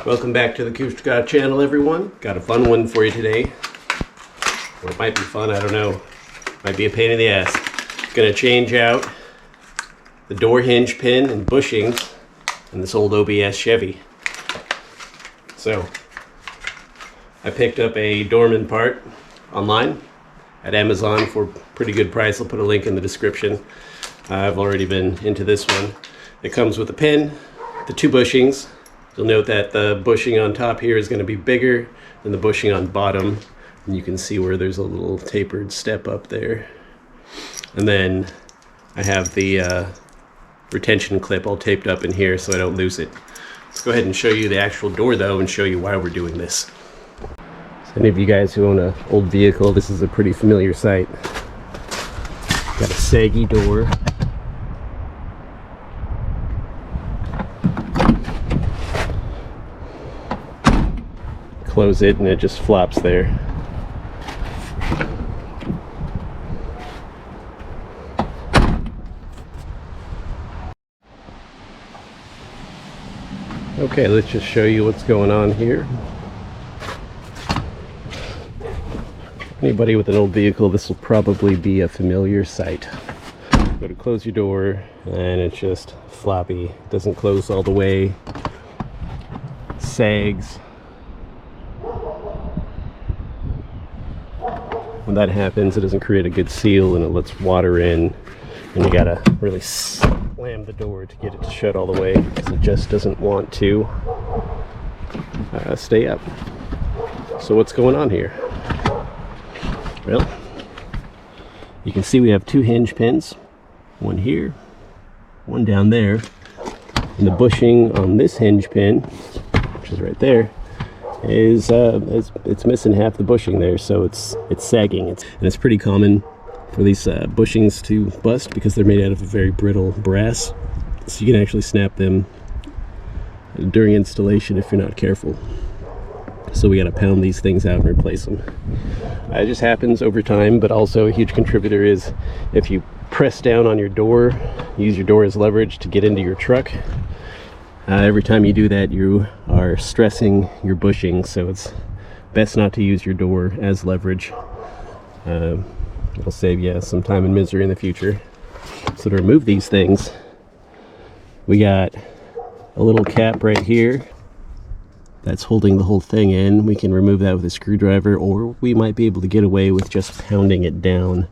Welcome back to the Kushka channel, everyone. Got a fun one for you today. Or it might be fun, I don't know. Might be a pain in the ass. Gonna change out the door hinge pin and bushings in this old OBS Chevy. So, I picked up a Dorman part online at Amazon for a pretty good price. I'll put a link in the description. I've already been into this one. It comes with a pin, the two bushings. You'll note that the bushing on top here is going to be bigger than the bushing on bottom. And you can see where there's a little tapered step up there. And then I have the retention clip all taped up in here so I don't lose it. Let's go ahead and show you the actual door though and show you why we're doing this. So any of you guys who own an old vehicle, this is a pretty familiar sight. Got a saggy door. Close it and it just flops there. Okay, let's just show you what's going on here. Anybody with an old vehicle, this will probably be a familiar sight. Go to close your door and it's just floppy. It doesn't close all the way. Sags. When that happens, it doesn't create a good seal and it lets water in, and you gotta really slam the door to get it to shut all the way because it just doesn't want to stay up. So what's going on here? Well, you can see we have two hinge pins, one here, one down there, and the bushing on this hinge pin, which is right there, is it's missing half the bushing there, so it's sagging. And it's pretty common for these bushings to bust because they're made out of a very brittle brass, so you can actually snap them during installation if you're not careful. So we got to pound these things out and replace them. It just happens over time, but also a huge contributor is if you press down on your door, use your door as leverage to get into your truck. Every time you do that, you are stressing your bushing, so it's best not to use your door as leverage. It'll save you some time and misery in the future. So to remove these things, we got a little cap right here that's holding the whole thing in. We can remove that with a screwdriver, or we might be able to get away with just pounding it down.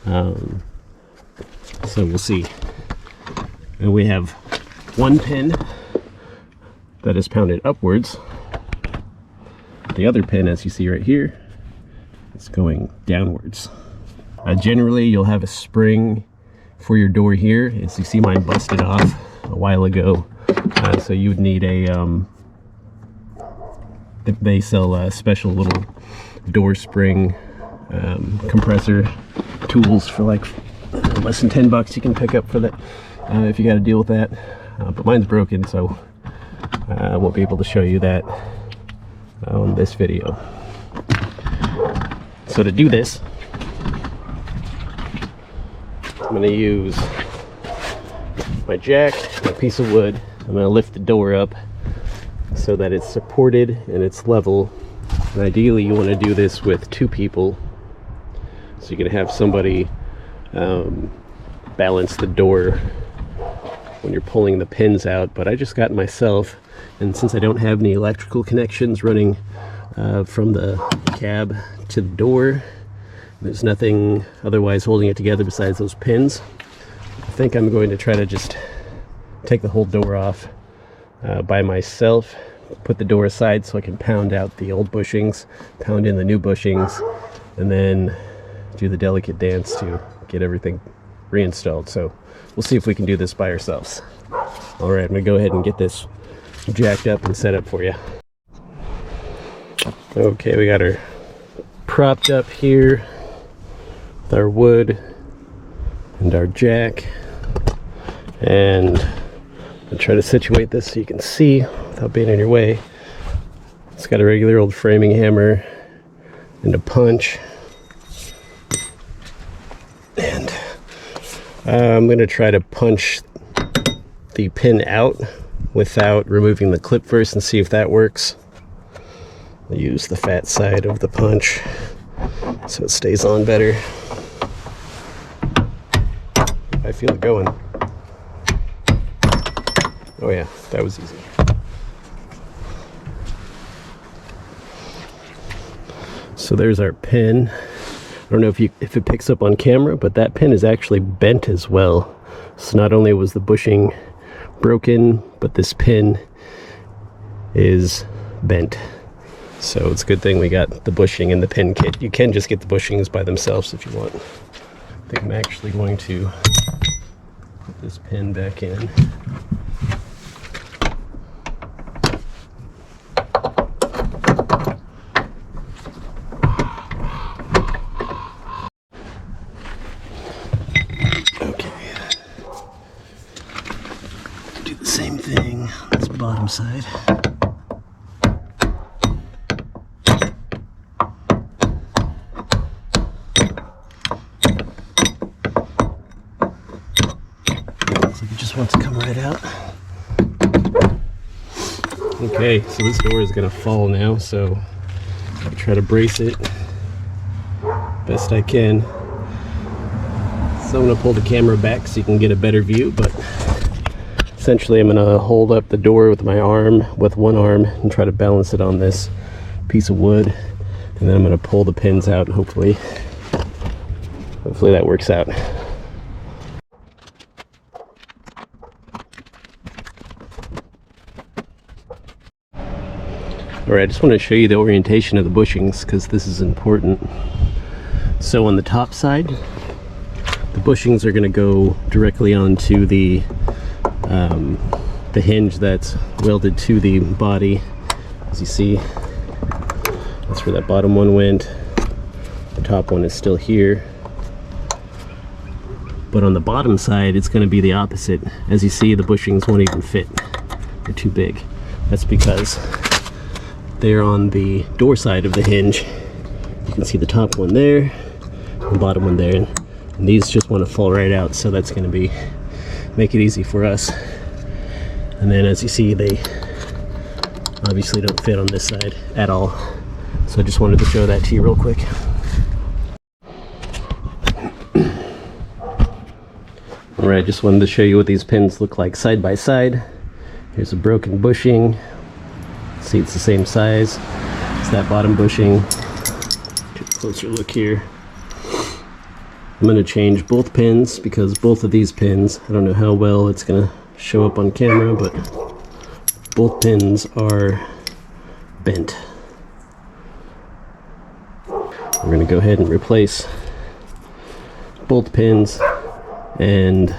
So we'll see. And we have one pin that is pounded upwards. The other pin, as you see right here, is going downwards. Generally, you'll have a spring for your door here. As you see, mine busted off a while ago. So you would need a, they sell special little door spring compressor tools for like less than 10 bucks you can pick up for that if you got to deal with that. But mine's broken, so I won't be able to show you that on this video. So to do this, I'm going to use my jack, a piece of wood. I'm going to lift the door up so that it's supported and it's level. And ideally you want to do this with two people, so you can have somebody balance the door when you're pulling the pins out. But I just got it myself, and since I don't have any electrical connections running from the cab to the door, there's nothing otherwise holding it together besides those pins. I think I'm going to try to just take the whole door off by myself, put the door aside so I can pound out the old bushings, pound in the new bushings, and then do the delicate dance to get everything reinstalled. So we'll see if we can do this by ourselves. All right, I'm gonna go ahead and get this jacked up and set up for you. Okay, we got her propped up here with our wood and our jack, and I'll try to situate this so you can see without being in your way. It's got a regular old framing hammer and a punch, and I'm going to try to punch the pin out without removing the clip first and see if that works. I use the fat side of the punch so it stays on better. I feel it going. Oh yeah, that was easy. So there's our pin. I don't know if it picks up on camera, but that pin is actually bent as well. So not only was the bushing broken, but this pin is bent. So it's a good thing we got the bushing and the pin kit. You can just get the bushings by themselves if you want. I think I'm actually going to put this pin back in. Same thing on this bottom side. Looks like it just wants to come right out. Okay, so this door is going to fall now, so I'll try to brace it best I can. So I'm going to pull the camera back so you can get a better view, but essentially, I'm going to hold up the door with my arm, with one arm, and try to balance it on this piece of wood. And then I'm going to pull the pins out, and hopefully that works out. Alright, I just want to show you the orientation of the bushings, because this is important. So on the top side, the bushings are going to go directly onto the hinge that's welded to the body. As you see, that's where that bottom one went. The top one is still here. But on the bottom side, it's going to be the opposite. As you see, the bushings won't even fit. They're too big. That's because they're on the door side of the hinge. You can see the top one there, the bottom one there, and these just want to fall right out, so that's going to make it easy for us. And then as you see, they obviously don't fit on this side at all. So I just wanted to show that to you real quick. Alright, just wanted to show you what these pins look like side by side. Here's a broken bushing. See, it's the same size as that bottom bushing. Get a closer look here. I'm going to change both pins because both of these pins, I don't know how well it's going to show up on camera, but both pins are bent. We're going to go ahead and replace both pins, and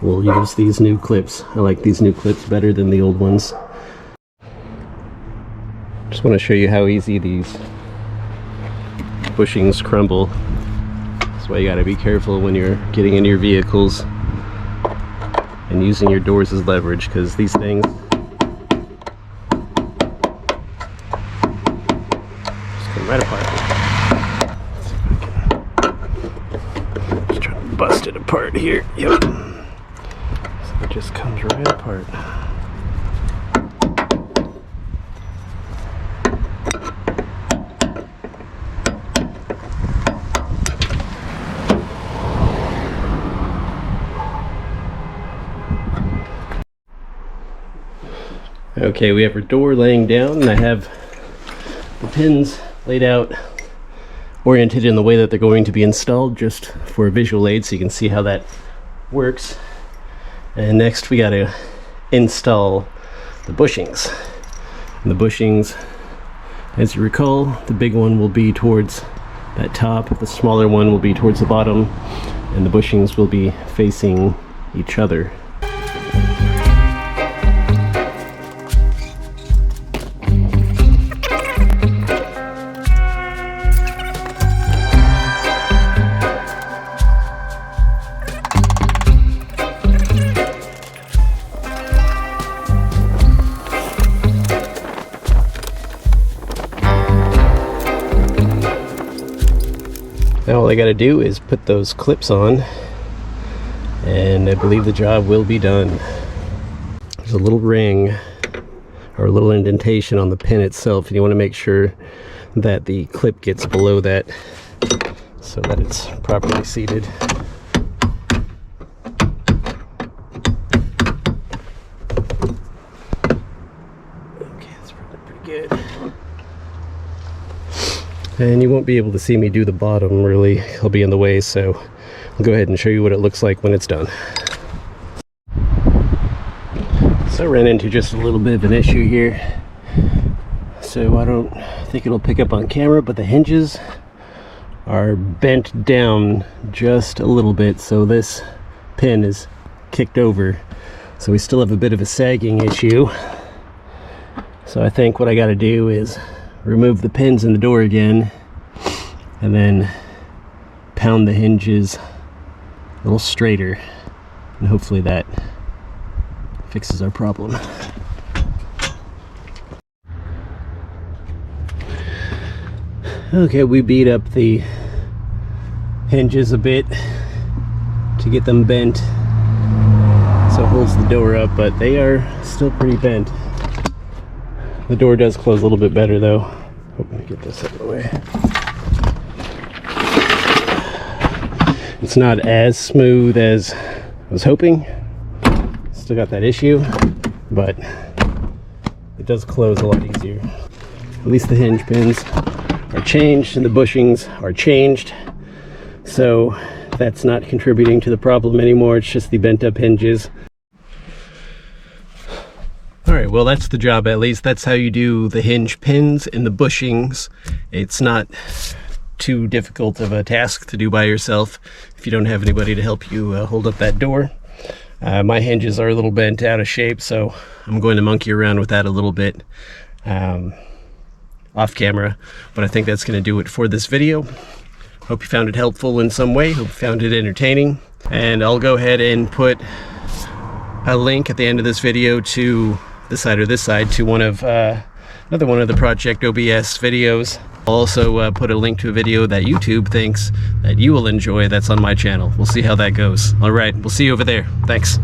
we'll use these new clips. I like these new clips better than the old ones. Just want to show you how easy these bushings crumble. That's why you got to be careful when you're getting into your vehicles and using your doors as leverage, because these things just come right apart. Just trying to bust it apart here. Yep. So it just comes right apart. Okay, we have our door laying down, and I have the pins laid out, oriented in the way that they're going to be installed, just for a visual aid so you can see how that works. And next we got to install the bushings. And the bushings, as you recall, the big one will be towards that top, the smaller one will be towards the bottom, and the bushings will be facing each other. Now all I got to do is put those clips on, and I believe the job will be done. Just there's a little ring or a little indentation on the pin itself, and you want to make sure that the clip gets below that so that it's properly seated. Okay, that's pretty good. And you won't be able to see me do the bottom, really. I'll be in the way, so I'll go ahead and show you what it looks like when it's done. So I ran into just a little bit of an issue here. So I don't think it'll pick up on camera, but the hinges are bent down just a little bit, so this pin is kicked over. So we still have a bit of a sagging issue. So I think what I got to do is remove the pins in the door again and then pound the hinges a little straighter, and hopefully that fixes our problem. Okay, we beat up the hinges a bit to get them bent so it holds the door up, but they are still pretty bent. The door does close a little bit better though. Oh, let me get this out of the way. It's not as smooth as I was hoping. Still got that issue, but it does close a lot easier. At least the hinge pins are changed and the bushings are changed, so that's not contributing to the problem anymore. It's just the bent up hinges. Alright, well that's the job. At least that's how you do the hinge pins and the bushings. It's not too difficult of a task to do by yourself if you don't have anybody to help you hold up that door. My hinges are a little bent out of shape, so I'm going to monkey around with that a little bit off camera, but I think that's going to do it for this video. Hope you found it helpful in some way. Hope you found it entertaining, and I'll go ahead and put a link at the end of this video to this side or this side to one of another one of the Project OBS videos. I'll also put a link to a video that YouTube thinks that you will enjoy that's on my channel. We'll see how that goes. All right, we'll see you over there. Thanks.